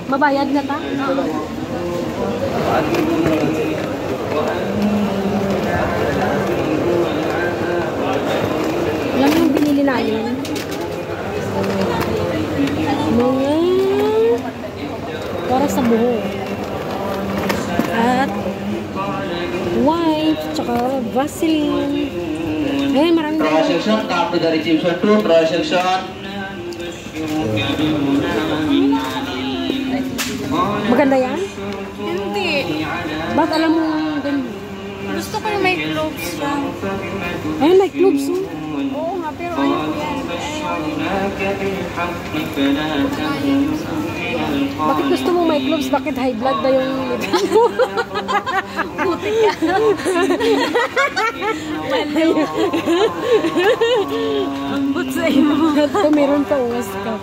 Mabayad na ta? Alam yung binili na yun? Mga para sa buho. At white, tsaka Vaseline. Ayan, maraming draw section, come to the reception 2, draw section. Maganda yan? Hindi. Ba't alam mo ganda? Gusto ko yung may clothes siya. Ayun, like clothes. Oo nga, pero ayaw ko yan. Bakit gusto mo may gloves? Bakit high blood ba yung litan mo? Buti ka. Maliw. Ambot sa iyo. Ito meron pa, ungas ka.